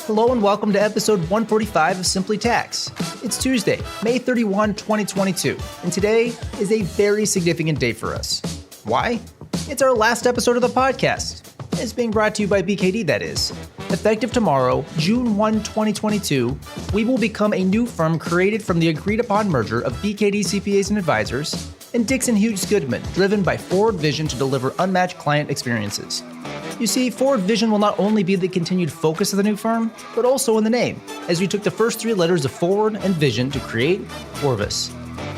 Hello and welcome to episode 145 of Simply Tax. It's Tuesday, May 31, 2022, and today is a very significant day for us. Why? It's our last episode of the podcast. It's being brought to you by BKD, that is. Effective tomorrow, June 1, 2022, we will become a new firm created from the agreed-upon merger of BKD CPAs and Advisors and Dixon Hughes Goodman, driven by forward vision to deliver unmatched client experiences. You see, forward vision will not only be the continued focus of the new firm, but also in the name, as we took the first three letters of forward and vision to create Forvis.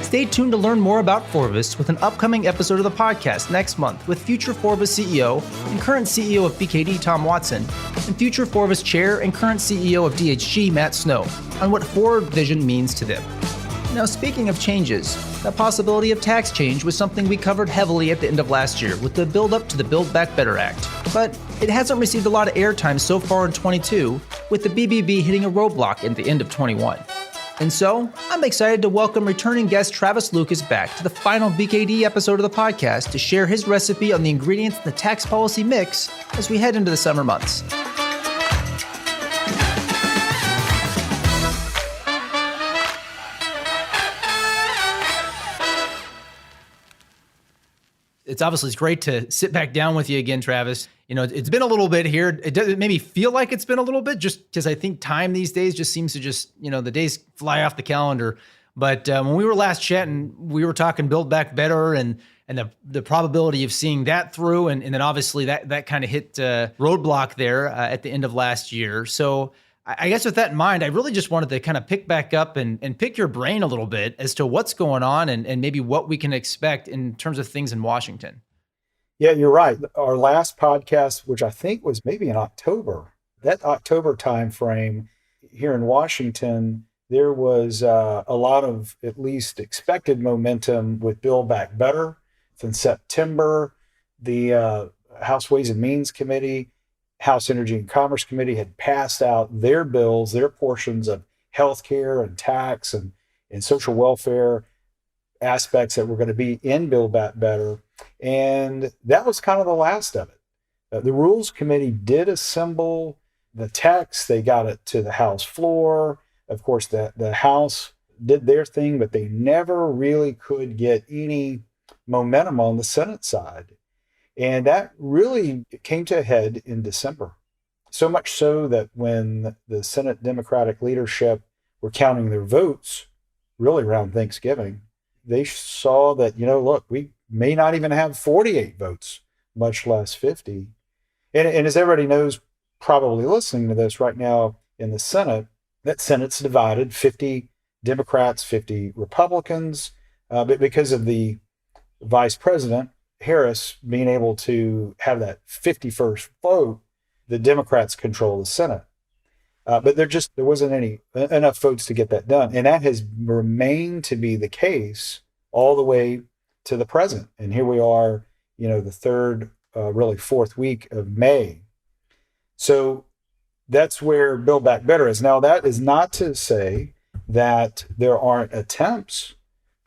Stay tuned to learn more about Forvis with an upcoming episode of the podcast next month with future Forvis CEO and current CEO of BKD, Tom Watson, and future Forvis Chair and current CEO of DHG, Matt Snow, on what forward vision means to them. Now, speaking of changes, the possibility of tax change was something we covered heavily at the end of last year with the build-up to the Build Back Better Act. But it hasn't received a lot of airtime so far in 22, with the BBB hitting a roadblock at the end of 21. And so, I'm excited to welcome returning guest Travis Lucas back to the final BKD episode of the podcast to share his recipe on the ingredients in the tax policy mix as we head into the summer months. It's great to sit back down with you again, Travis. You know, it's been a little bit here. It doesn't maybe feel like it's been a little bit just because I think time these days just seems to the days fly off the calendar. But when we were last chatting, we were talking Build Back Better and the probability of seeing that through. And then obviously that kind of hit roadblock there at the end of last year. So I guess with that in mind, I really just wanted to kind of pick back up and pick your brain a little bit as to what's going on and maybe what we can expect in terms of things in Washington. Yeah, you're right. Our last podcast, which I think was maybe in October, that October timeframe here in Washington, there was a lot of at least expected momentum with Build Back Better. In September, the House Ways and Means Committee, House Energy and Commerce Committee had passed out their bills, their portions of healthcare and tax and social welfare aspects that were going to be in Build Back Better. And that was kind of the last of it. The Rules Committee did assemble the text. They got it to the House floor. Of course, the House did their thing, but they never really could get any momentum on the Senate side. And that really came to a head in December. So much so that when the Senate Democratic leadership were counting their votes, really around Thanksgiving, they saw that, look, we may not even have 48 votes, much less 50. And as everybody knows, probably listening to this right now in the Senate, that Senate's divided, 50 Democrats, 50 Republicans, but because of the Vice President, Harris, being able to have that 51st vote, the Democrats control the Senate. But there wasn't enough votes to get that done. And that has remained to be the case all the way to the present. And here we are, the third, really fourth week of May. So that's where Build Back Better is. Now, that is not to say that there aren't attempts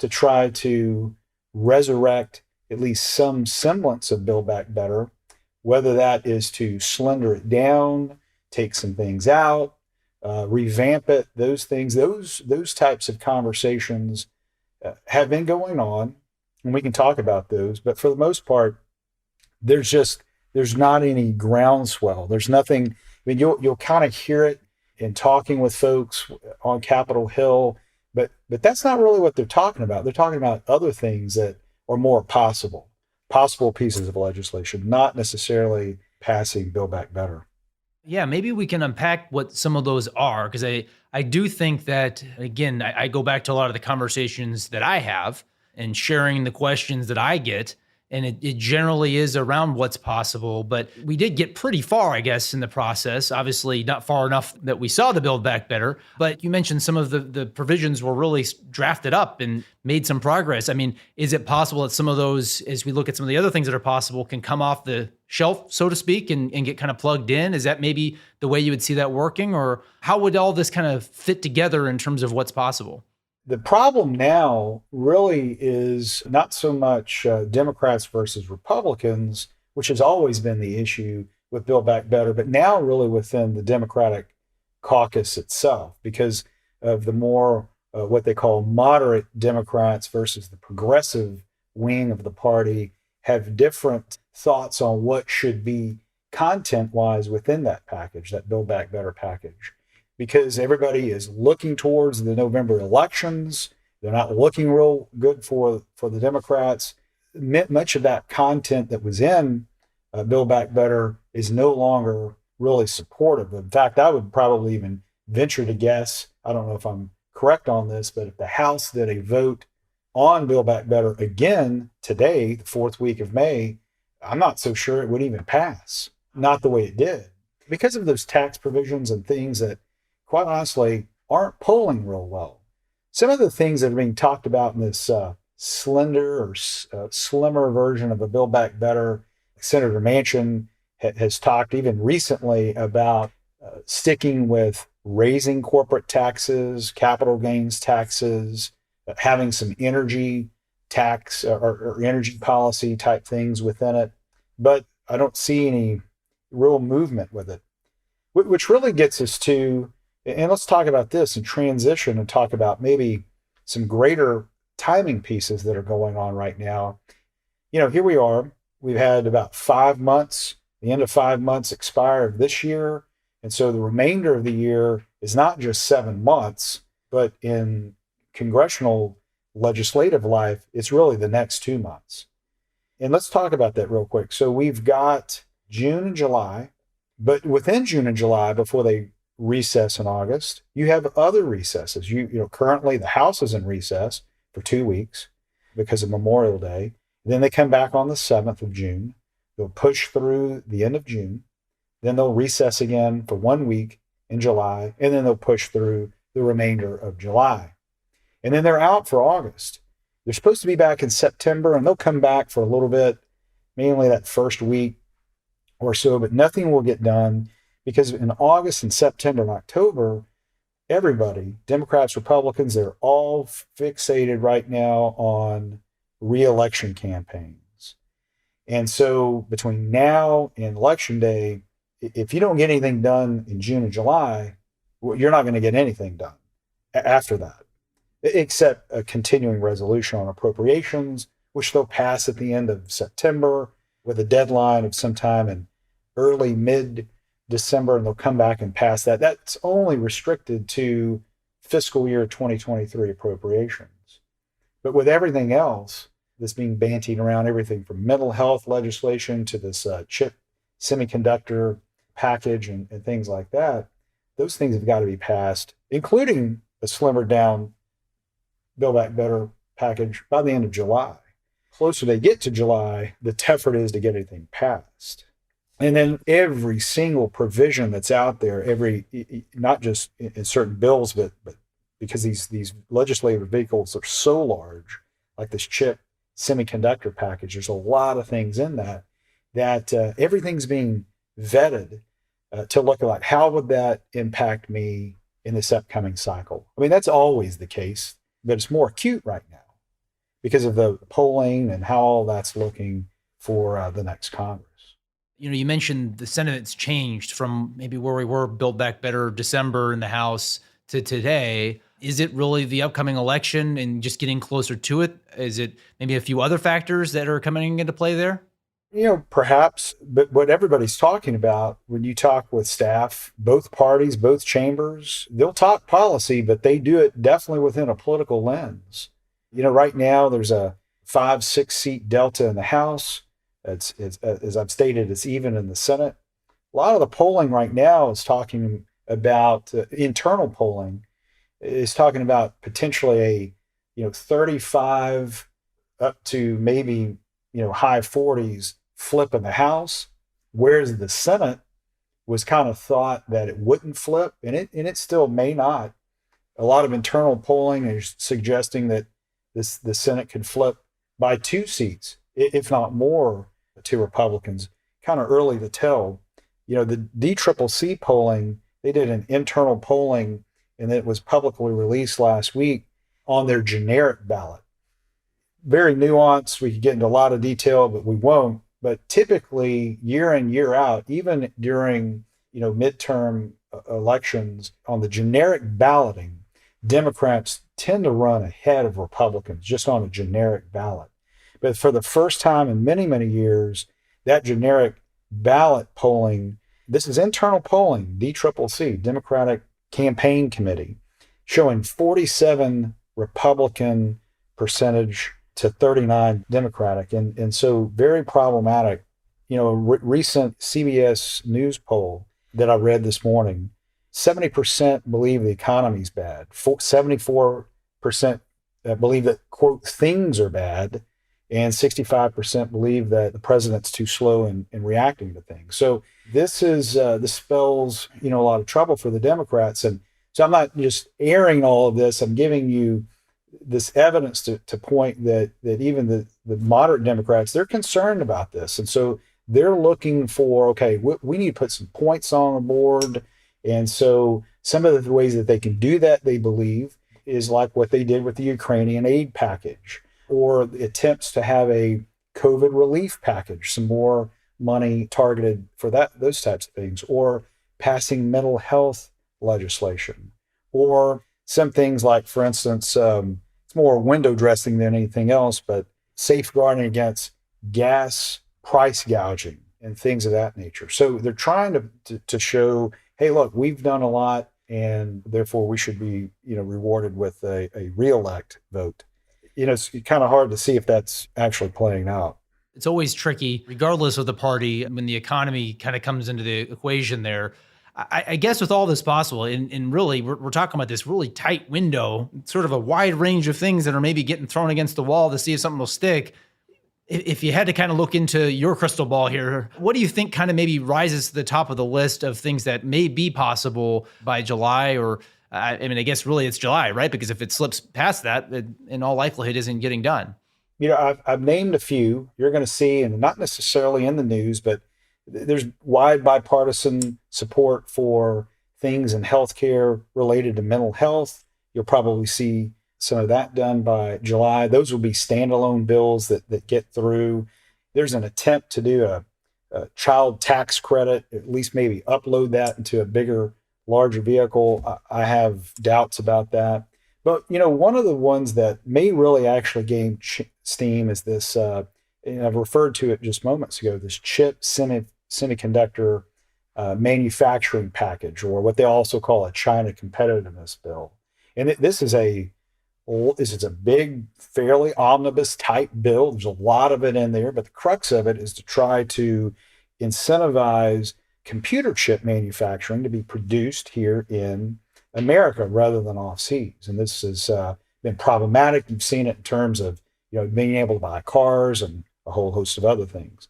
to try to resurrect at least some semblance of Build Back Better, whether that is to slender it down, take some things out, revamp it, those things, those types of conversations have been going on, and we can talk about those. But for the most part, there's not any groundswell. There's nothing. I mean, you'll kind of hear it in talking with folks on Capitol Hill, but that's not really what they're talking about. They're talking about other things that are more possible pieces of legislation, not necessarily passing Build Back Better. Yeah, maybe we can unpack what some of those are, because I do think that, again, I go back to a lot of the conversations that I have and sharing the questions that I get, and it generally is around what's possible. But we did get pretty far, I guess, in the process. Obviously, not far enough that we saw the Build Back Better. But you mentioned some of the provisions were really drafted up and made some progress. I mean, is it possible that some of those, as we look at some of the other things that are possible, can come off the shelf, so to speak, and get kind of plugged in? Is that maybe the way you would see that working? Or how would all this kind of fit together in terms of what's possible? The problem now really is not so much Democrats versus Republicans, which has always been the issue with Build Back Better, but now really within the Democratic caucus itself because of the more what they call moderate Democrats versus the progressive wing of the party have different thoughts on what should be content-wise within that package, that Build Back Better package. Because everybody is looking towards the November elections. They're not looking real good for the Democrats. Much of that content that was in Build Back Better is no longer really supportive. In fact, I would probably even venture to guess, I don't know if I'm correct on this, but if the House did a vote on Build Back Better again today, the fourth week of May, I'm not so sure it would even pass. Not the way it did. Because of those tax provisions and things that, quite honestly, aren't polling real well. Some of the things that are being talked about in this slender or slimmer version of a Build Back Better, Senator Manchin has talked even recently about sticking with raising corporate taxes, capital gains taxes, having some energy tax or energy policy type things within it. But I don't see any real movement with it, which really gets us to, and let's talk about this and transition and talk about maybe some greater timing pieces that are going on right now. Here we are. We've had about 5 months, the end of 5 months expire of this year. And so the remainder of the year is not just 7 months, but in congressional legislative life, it's really the next 2 months. And let's talk about that real quick. So we've got June and July, but within June and July, before they recess in August, you have other recesses. Currently the House is in recess for 2 weeks because of Memorial Day. Then they come back on the 7th of June. They'll push through the end of June. Then they'll recess again for 1 week in July, and then they'll push through the remainder of July. And then they're out for August. They're supposed to be back in September, and they'll come back for a little bit, mainly that first week or so, but nothing will get done because in August and September and October, everybody, Democrats, Republicans, they're all fixated right now on re-election campaigns. And so between now and Election Day, if you don't get anything done in June and July, you're not going to get anything done after that, except a continuing resolution on appropriations, which they'll pass at the end of September with a deadline of sometime in early mid-December, and they'll come back and pass that. That's only restricted to fiscal year 2023 appropriations. But with everything else that's being bantied around, everything from mental health legislation to this chip semiconductor package and things like that, those things have got to be passed, including a slimmer down Build Back Better package by the end of July. Closer they get to July, the tougher it is to get anything passed. And then every single provision that's out there, not just in certain bills, but because these legislative vehicles are so large, like this chip semiconductor package, there's a lot of things in that everything's being vetted to look like, how would that impact me in this upcoming cycle? I mean, that's always the case, but it's more acute right now because of the polling and how all that's looking for the next Congress. You mentioned the sentiment's changed from maybe where we were Build Back Better December in the House to today. Is it really the upcoming election and just getting closer to it? Is it maybe a few other factors that are coming into play there? Perhaps, but what everybody's talking about when you talk with staff, both parties, both chambers, they'll talk policy, but they do it definitely within a political lens. Right now there's a 5-6 seat delta in the House. It's as I've stated, it's even in the Senate. A lot of the polling right now is talking about internal polling is talking about potentially a 35 up to maybe high 40s flip in the House, whereas the Senate was kind of thought that it wouldn't flip, and it still may not. A lot of internal polling is suggesting that the Senate could flip by 2 seats, if not more, to Republicans. Kind of early to tell. The DCCC polling, they did an internal polling, and it was publicly released last week on their generic ballot. Very nuanced. We could get into a lot of detail, but we won't. But typically, year in, year out, even during midterm elections on the generic balloting, Democrats tend to run ahead of Republicans just on a generic ballot. But for the first time in many, many years, that generic ballot polling, this is internal polling, DCCC, Democratic Campaign Committee, showing 47 Republican percentage to 39 Democratic. And so very problematic. A recent CBS News poll that I read this morning, 70% believe the economy's bad. 74% believe that, quote, things are bad. And 65% believe that the president's too slow in reacting to things. So this spells, a lot of trouble for the Democrats. And so I'm not just airing all of this. I'm giving you this evidence to point that even the moderate Democrats, they're concerned about this. And so they're looking for, okay, we need to put some points on the board. And so some of the ways that they can do that, they believe, is like what they did with the Ukrainian aid package, or attempts to have a COVID relief package, some more money targeted for those types of things, or passing mental health legislation, or some things like, for instance, it's more window dressing than anything else, but safeguarding against gas price gouging and things of that nature. So they're trying to show, hey, look, we've done a lot, and therefore we should be, rewarded with a re-elect vote. It's kind of hard to see if that's actually playing out. It's always tricky, regardless of the party, when the economy kind of comes into the equation there. I guess with all this possible, and really, we're talking about this really tight window, sort of a wide range of things that are maybe getting thrown against the wall to see if something will stick. If you had to kind of look into your crystal ball here, what do you think kind of maybe rises to the top of the list of things that may be possible by July? Or, I guess really it's July, right? Because if it slips past that, it in all likelihood isn't getting done. I've named a few you're going to see, and not necessarily in the news, but there's wide bipartisan support for things in healthcare related to mental health. You'll probably see some of that done by July. Those will be standalone bills that get through. There's an attempt to do a child tax credit, at least maybe upload that into a bigger, larger vehicle. I have doubts about that. But, one of the ones that may really actually gain steam is this, and I've referred to it just moments ago, this chip semiconductor manufacturing package, or what they also call a China Competitiveness bill. And this is a big, fairly omnibus type bill. There's a lot of it in there, but the crux of it is to try to incentivize computer chip manufacturing to be produced here in America rather than overseas. And this has been problematic. You've seen it in terms of being able to buy cars and a whole host of other things.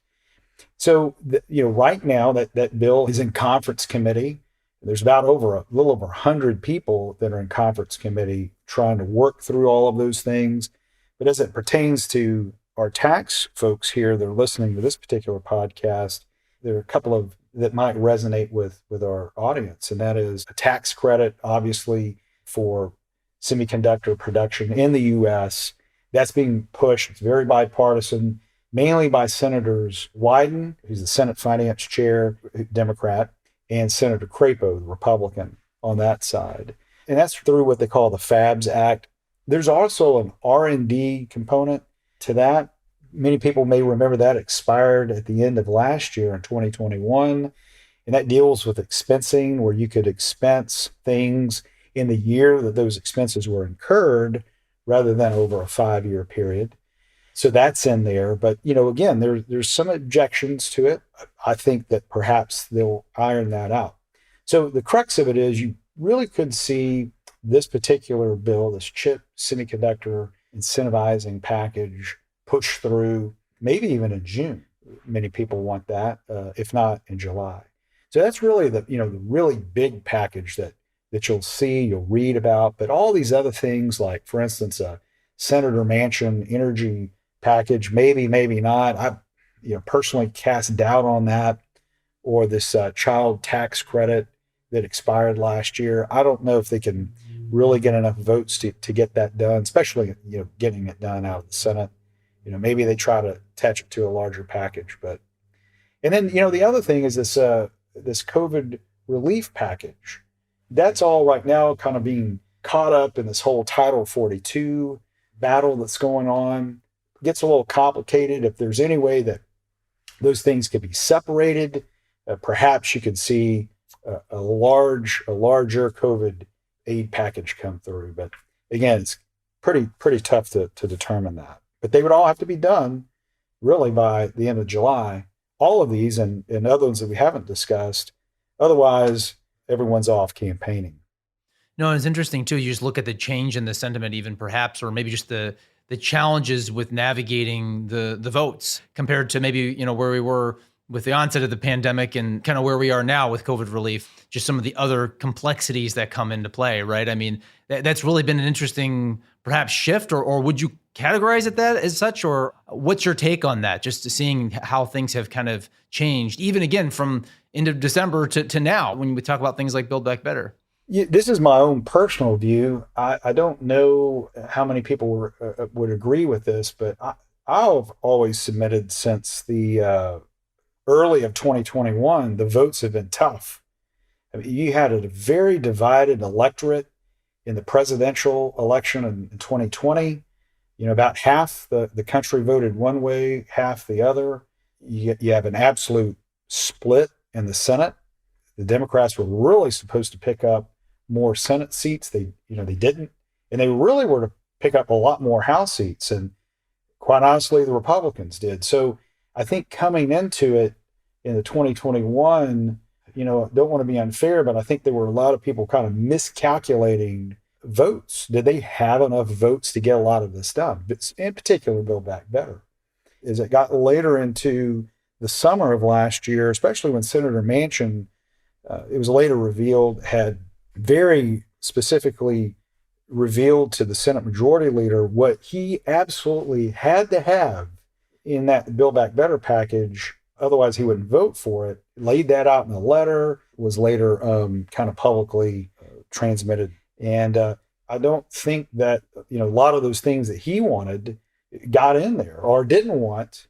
So right now that bill is in conference committee. There's about a little over 100 people that are in conference committee trying to work through all of those things. But as it pertains to our tax folks here that are listening to this particular podcast, there are a couple of that might resonate with our audience, and that is a tax credit, obviously, for semiconductor production in the U.S. That's being pushed. It's very bipartisan, mainly by Senators Wyden, who's the Senate Finance Chair, Democrat, and Senator Crapo, the Republican, on that side. And that's through what they call the FABS Act. There's also an R&D component to that. Many people may remember that expired at the end of last year in 2021. And that deals with expensing, where you could expense things in the year that those expenses were incurred rather than over a 5-year period. So that's in there. But, again, there's some objections to it. I think that perhaps they'll iron that out. So the crux of it is you really could see this particular bill, this chip semiconductor incentivizing package, push through maybe even in June. Many people want that, if not in July. So that's really the really big package that you'll see, you'll read about. But all these other things, like, for instance, a Senator Manchin energy package, maybe not. I personally cast doubt on that, or this child tax credit that expired last year. I don't know if they can really get enough votes to get that done, especially getting it done out of the Senate. Maybe they try to attach it to a larger package. And then the other thing is this COVID relief package. That's all right now kind of being caught up in this whole Title 42 battle that's going on. It gets a little complicated. If there's any way that those things could be separated, perhaps you could see a larger COVID aid package come through. But again, it's pretty tough to determine that. But they would all have to be done really by the end of July. All of these and other ones that we haven't discussed. Otherwise, everyone's off campaigning. No, it's interesting too. You just look at the change in the sentiment, even perhaps, or maybe just the challenges with navigating the votes compared to maybe, where we were with the onset of the pandemic and kind of where we are now with COVID relief, just some of the other complexities that come into play, right? I mean, that's really been an interesting perhaps shift, or would you categorize it that as such, or what's your take on that? Just seeing how things have kind of changed, even again, from end of December to now, when we talk about things like Build Back Better. Yeah, this is my own personal view. I don't know how many people would agree with this, but I've always submitted since the early of 2021, the votes have been tough. I mean, you had a very divided electorate in the presidential election in 2020. About half the country voted one way, half the other. You have an absolute split in the Senate. The Democrats were really supposed to pick up more Senate seats. They didn't. And they really were to pick up a lot more House seats. And quite honestly, the Republicans did. So I think coming into it in the 2021, don't want to be unfair, but I think there were a lot of people kind of miscalculating votes. Did they have enough votes to get a lot of this done? But in particular, Build Back Better. As it got later into the summer of last year, especially when Senator Manchin, it was later revealed, had very specifically revealed to the Senate Majority Leader what he absolutely had to have in that Build Back Better package. Otherwise, he wouldn't vote for it. Laid that out in a letter, was later kind of publicly transmitted. And I don't think that, a lot of those things that he wanted got in there or didn't want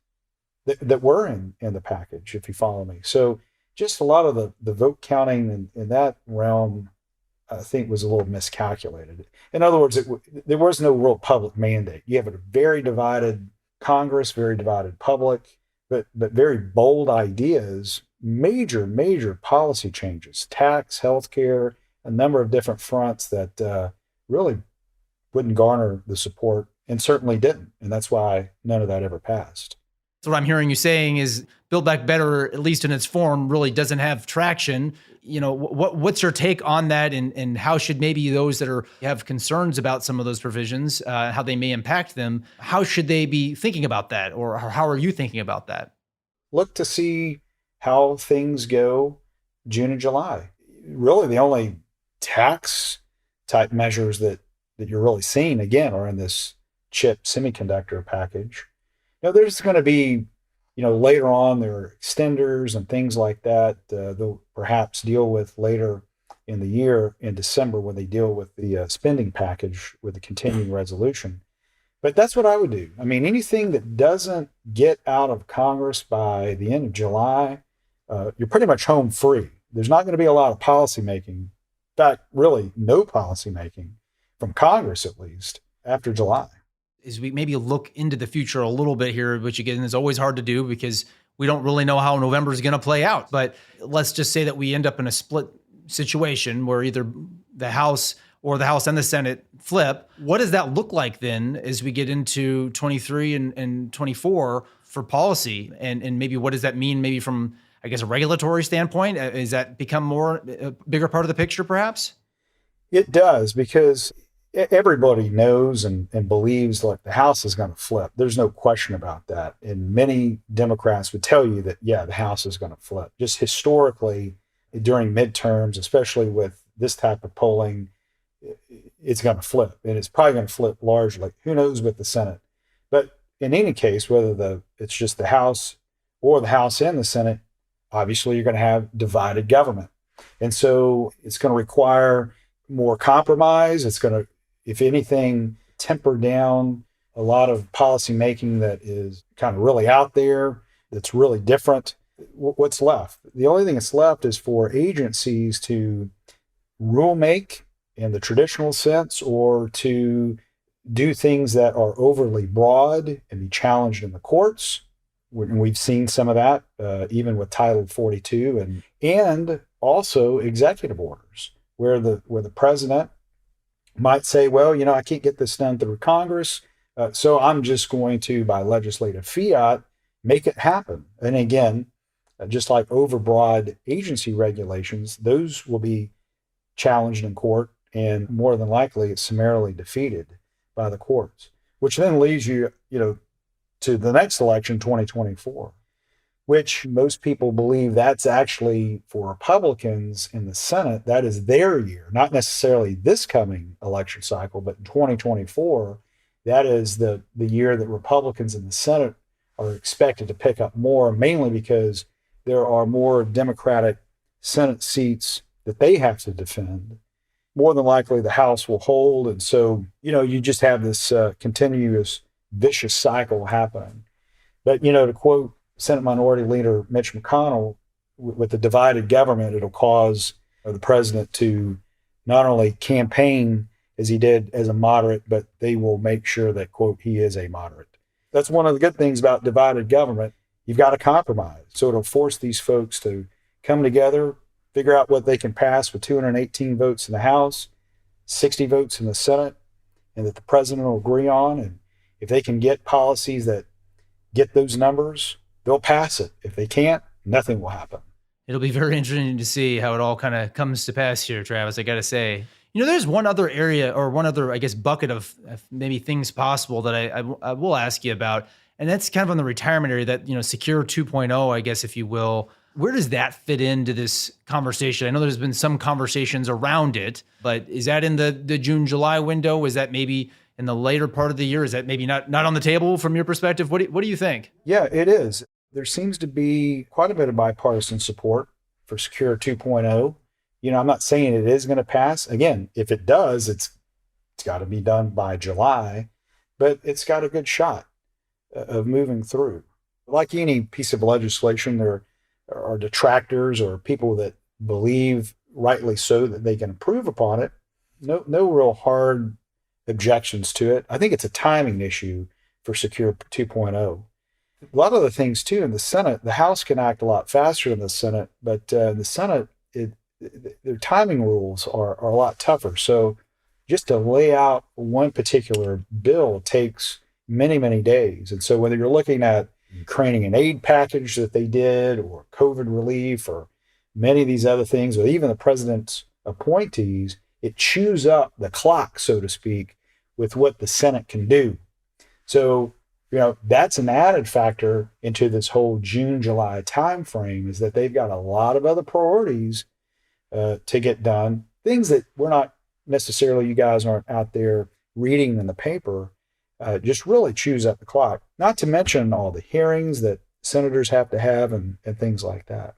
that were in the package, if you follow me. So just a lot of the vote counting in that realm, I think, was a little miscalculated. In other words, there was no real public mandate. You have a very divided Congress, very divided public, but very bold ideas, major policy changes, tax, healthcare, a number of different fronts that really wouldn't garner the support and certainly didn't. And that's why none of that ever passed. So what I'm hearing you saying is Build Back Better, at least in its form, really doesn't have traction. What's your take on that, and how should maybe those that have concerns about some of those provisions, how they may impact them, how should they be thinking about that, or how are you thinking about that? Look to see how things go June and July. Really, the only tax type measures that you're really seeing again are in this chip semiconductor package. There's going to be, later on, there are extenders and things like that they'll perhaps deal with later in the year in December when they deal with the spending package with the continuing resolution. But that's what I would do. I mean, anything that doesn't get out of Congress by the end of July, you're pretty much home free. There's not going to be a lot of policymaking. In fact, really no policymaking from Congress, at least, after July. As we maybe look into the future a little bit here, which again is always hard to do because we don't really know how November is going to play out. But let's just say that we end up in a split situation where either the House or the House and the Senate flip. What does that look like then as we get into 23 and 24 for policy? And maybe what does that mean maybe from, I guess, a regulatory standpoint? Is that become a bigger part of the picture perhaps? It does, because everybody knows and believes like the House is going to flip. There's no question about that. And many Democrats would tell you that, yeah, the House is going to flip. Just historically, during midterms, especially with this type of polling, it's going to flip. And it's probably going to flip largely. Who knows with the Senate? But in any case, whether it's just the House or the House and the Senate, obviously you're going to have divided government. And so it's going to require more compromise. It's going to, if anything, temper down a lot of policy making that is kind of really out there, that's really different. what's left? The only thing that's left is for agencies to rule make in the traditional sense, or to do things that are overly broad and be challenged in the courts. And we've seen some of that, even with Title 42, and also executive orders, where the president might say, well, I can't get this done through Congress, so I'm just going to, by legislative fiat, make it happen. And again, just like overbroad agency regulations, those will be challenged in court, and more than likely it's summarily defeated by the courts, which then leads you, to the next election, 2024, which most people believe that's actually, for Republicans in the Senate, that is their year, not necessarily this coming election cycle, but in 2024, that is the year that Republicans in the Senate are expected to pick up more, mainly because there are more Democratic Senate seats that they have to defend. More than likely, the House will hold. And so, you just have this continuous vicious cycle happening. But, to quote Senate Minority Leader Mitch McConnell, with the divided government, it'll cause the president to not only campaign as he did as a moderate, but they will make sure that, quote, he is a moderate. That's one of the good things about divided government. You've got to compromise. So it'll force these folks to come together, figure out what they can pass with 218 votes in the House, 60 votes in the Senate, and that the president will agree on. And if they can get policies that get those numbers, they'll pass it. If they can't, nothing will happen. It'll be very interesting to see how it all kind of comes to pass here, Travis, I got to say. There's one other area, or one other, I guess, bucket of maybe things possible that I will ask you about. And that's kind of on the retirement area, that, Secure 2.0, I guess, if you will. Where does that fit into this conversation? I know there's been some conversations around it, but is that in the June, July window? Is that maybe in the later part of the year? Is that maybe not on the table from your perspective? What do you think? Yeah, it is. There seems to be quite a bit of bipartisan support for Secure 2.0. I'm not saying it is going to pass. Again, if it does, it's got to be done by July, but it's got a good shot of moving through. Like any piece of legislation, there are detractors or people that believe, rightly so, that they can improve upon it. No real hard objections to it. I think it's a timing issue for Secure 2.0. A lot of the things too in the Senate, the House can act a lot faster than the Senate, but in the Senate, their timing rules are a lot tougher. So just to lay out one particular bill takes many, many days. And so whether you're looking at Ukrainian aid package that they did, or COVID relief, or many of these other things, or even the president's appointees, it chews up the clock, so to speak, with what the Senate can do. So, that's an added factor into this whole June, July timeframe, is that they've got a lot of other priorities to get done, things that we're not necessarily, you guys aren't out there reading in the paper, just really chews up the clock. Not to mention all the hearings that senators have to have and things like that.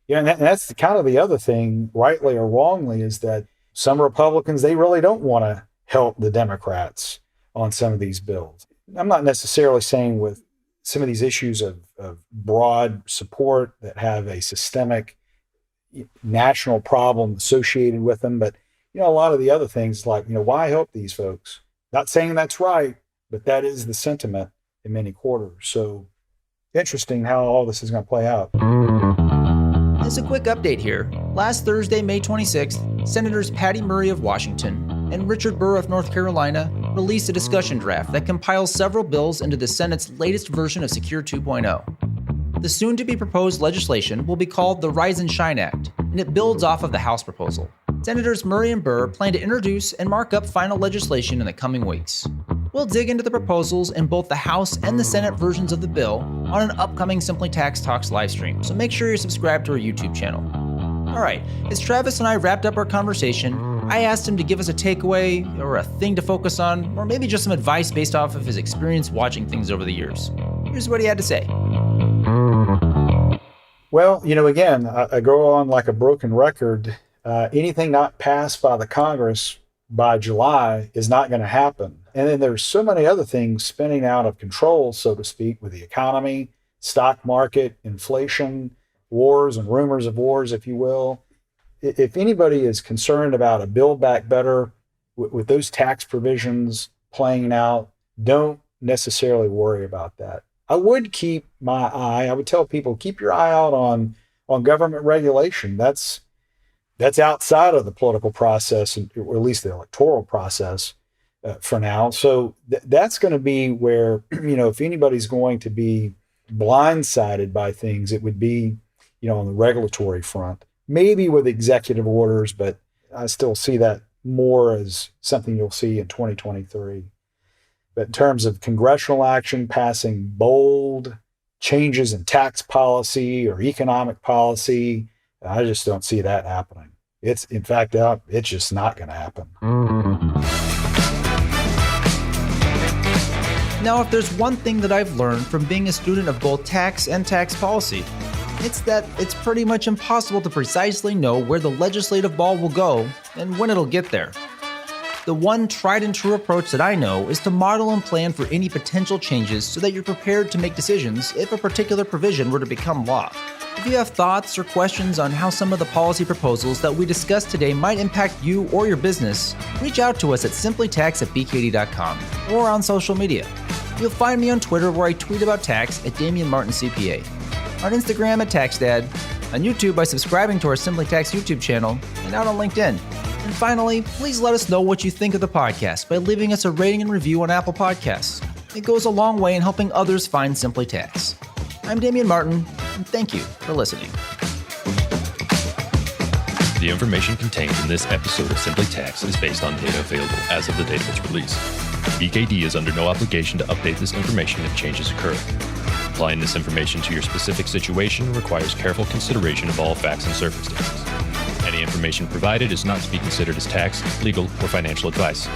And that's kind of the other thing, rightly or wrongly, is that some Republicans, they really don't want to help the Democrats on some of these bills. I'm not necessarily saying with some of these issues of broad support that have a systemic national problem associated with them, but a lot of the other things, like, why help these folks? Not saying that's right, but that is the sentiment in many quarters. So interesting how all this is going to play out. As a quick update here, last Thursday, May 26th, Senators Patty Murray of Washington and Richard Burr of North Carolina released a discussion draft that compiles several bills into the Senate's latest version of Secure 2.0. The soon-to-be-proposed legislation will be called the Rise and Shine Act, and it builds off of the House proposal. Senators Murray and Burr plan to introduce and mark up final legislation in the coming weeks. We'll dig into the proposals in both the House and the Senate versions of the bill on an upcoming Simply Tax Talks livestream, so make sure you're subscribed to our YouTube channel. Alright, as Travis and I wrapped up our conversation, I asked him to give us a takeaway, or a thing to focus on, or maybe just some advice based off of his experience watching things over the years. Here's what he had to say. Well, again, I go on like a broken record. Anything not passed by the Congress by July is not going to happen. And then there's so many other things spinning out of control, so to speak, with the economy, stock market, inflation, wars and rumors of wars, if you will. If anybody is concerned about a Build Back Better with those tax provisions playing out, don't necessarily worry about that. I would keep my eye, I would tell people, keep your eye out on government regulation. That's outside of the political process, or at least the electoral process for now. So that's going to be where, if anybody's going to be blindsided by things, it would be, on the regulatory front, maybe with executive orders, but I still see that more as something you'll see in 2023. But in terms of congressional action, passing bold changes in tax policy or economic policy, I just don't see that happening. It's just not going to happen. Now, if there's one thing that I've learned from being a student of both tax and tax policy, it's that it's pretty much impossible to precisely know where the legislative ball will go and when it'll get there. The one tried and true approach that I know is to model and plan for any potential changes so that you're prepared to make decisions if a particular provision were to become law. If you have thoughts or questions on how some of the policy proposals that we discussed today might impact you or your business, reach out to us at simplytax@bkd.com or on social media. You'll find me on Twitter, where I tweet about tax at Damien Martin CPA, on Instagram at TaxDad, on YouTube by subscribing to our Simply Tax YouTube channel, and out on LinkedIn. And finally, please let us know what you think of the podcast by leaving us a rating and review on Apple Podcasts. It goes a long way in helping others find Simply Tax. I'm Damien Martin, and thank you for listening. The information contained in this episode of Simply Tax is based on data available as of the date of its release. BKD is under no obligation to update this information if changes occur. Applying this information to your specific situation requires careful consideration of all facts and circumstances. Any information provided is not to be considered as tax, legal, or financial advice.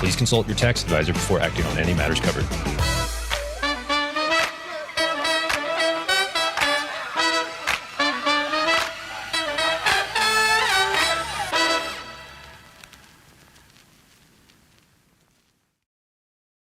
Please consult your tax advisor before acting on any matters covered.